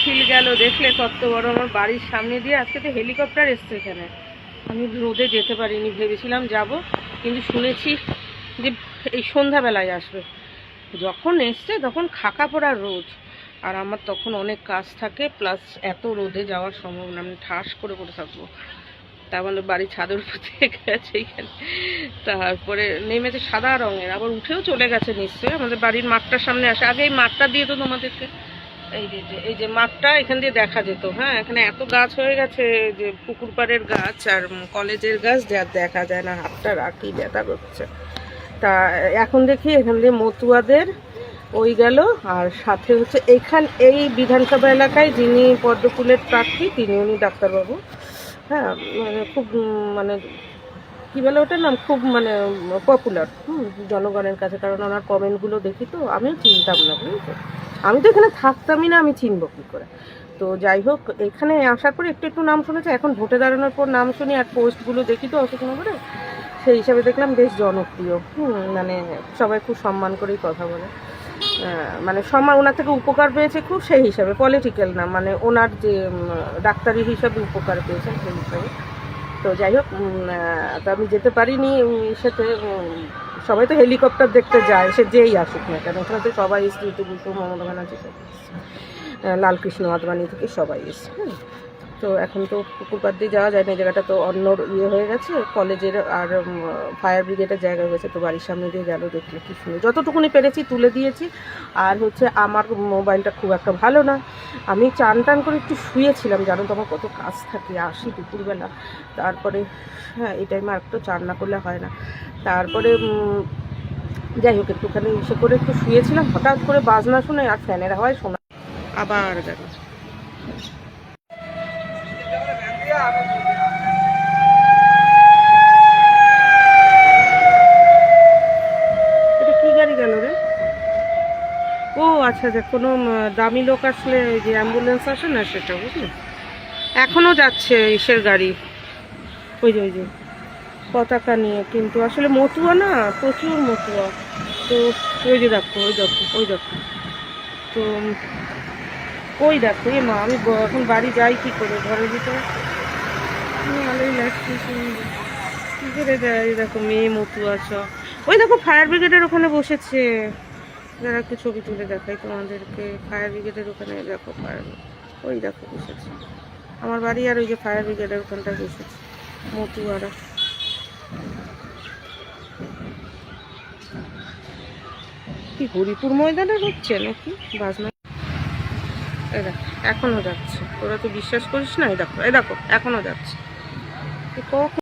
মিছিল গেল দেখলে কত বড়। আমার বাড়ির সামনে দিয়ে আজকে তো হেলিকপ্টার এসছে এখানে। আমি রোদে যেতে পারিনি, ভেবেছিলাম যাব, কিন্তু শুনেছি যে এই সন্ধ্যাবেলায় আসবে। যখন এসছে তখন খাকা পড়া রোদ, আর আমার তখন অনেক কাজ থাকে, প্লাস এত রোদে যাওয়ার সম্ভব না, আমি ঠাস করে পড়ে থাকবো। তার মানে বাড়ির ছাদের উপর থেকে গেছে এইখানে, তারপরে নেমেছে সাদা রঙের, আবার উঠেও চলে গেছে নিশ্চয়ই। আমাদের বাড়ির মাঠটার সামনে আসে। আগে এই মাঠটা দিয়ে তো তোমাদেরকে এই যে মাঠটা এখান দিয়ে দেখা যেত। হ্যাঁ, এখানে এত গাছ হয়ে গেছে, যে পুকুর পাড়ের গাছ আর কলেজের গাছ, যা দেখা যায় না, হাতটা রাখি ব্যথা করছে। তা এখন দেখি এখান দিয়ে মতুয়াদের ওই গেল, আর সাথে হচ্ছে এই বিধানসভা এলাকায় যিনি পদ্মফুলের প্রার্থী উনি ডাক্তারবাবু। হ্যাঁ, মানে খুব মানে কী বলে ওটার নাম, খুব মানে পপুলার জনগণের কাছে, কারণ ওনার কমেন্টগুলো দেখি তো। আমিও চিনতাম না, বুঝলি, আমি তো এখানে থাকতামই না, আমি চিনব কী করে। তো যাই হোক, এখানে আসার পর একটু নাম শুনেছে, এখন ভোটে দাঁড়ানোর পর নাম শুনি আর পোস্টগুলো দেখি তো অশোকনগরে, সেই হিসাবে দেখলাম বেশ জনপ্রিয়। মানে সবাই খুব সম্মান করেই কথা বলে, মানে সম্মান, ওনার থেকে উপকার পেয়েছে খুব, সেই হিসাবে, পলিটিক্যাল না, মানে ওনার যে ডাক্তারি হিসাবে উপকার পেয়েছেন সেই হিসাবে। তো যাই হোক, তো আমি যেতে পারিনি সাথে। সবাই তো হেলিকপ্টার দেখতে যায়, সে যেই আসুক না কেন, ওখানে তো সবাই এসছে, ঋতু বসু, মমতা ব্যানার্জি সব এসছে, লালকৃষ্ণ আদবানি থেকে সবাই এসছে। তো এখন তো পুকুর পাড় দিয়ে যাওয়া যায় না, এই জায়গাটা তো অন্য হয়ে গেছে, কলেজের আর ফায়ার ব্রিগেডের জায়গা হয়েছে। তো বাড়ির সামনে দিয়ে গেল, দেখলে কি সুন্দর, যতটুকুনি পেরেছি তুলে দিয়েছি। আর হচ্ছে আমার মোবাইলটা খুব একটা ভালো না, আমি চান টান করে একটু শুয়েছিলাম, জানো তো আমার কত কাজ থাকে, আসি দুপুরবেলা, তারপরে হ্যাঁ এই টাইমে আর একটু চান না করলে হয় না। তারপরে যাই হোক, একটুখানি ইসে করে একটু শুয়েছিলাম, হঠাৎ করে বাজনা শুনে আর ফ্যানের হাওয়ায় শোনা আবার গেল। এটা কি গাড়ি গেল রে? ও আচ্ছা আচ্ছা, কোনো দামি লোক আসলে যে অ্যাম্বুলেন্স আসে না, সেটা, বুঝলি। এখনও যাচ্ছে ইসের গাড়ি, ওই যে পতাকা নিয়ে, কিন্তু আসলে মতুয়া না, প্রচুর মতুয়া। তো ওই যে দেখো, ওই দেখো, তো ওই দেখো, এ মা, আমি এখন বাড়ি যাই কি করে, ঘরের ভিতরে ভালোই লাগছে, কি করে যায়। দেখো মেয়ে মতুয়া সব, ওই দেখো ফায়ার ব্রিগেডের ওখানে বসেছে। যারা একটু ছবি তুলে দেখাই তোমাদেরকে, ফায়ার ব্রিগেডের ওখানে দেখো, ওই দেখো বসেছে আমার বাড়ি, আর ওই যে ফায়ার ব্রিগেডের ওখানটায় বসেছে মতুয়ারা। কি হরিপুর ময়দানে হচ্ছে নাকি বাজনা? এই দেখো এখনো যাচ্ছে, তোরা তো বিশ্বাস করিস না, এই দেখো এখনো যাচ্ছে। কখন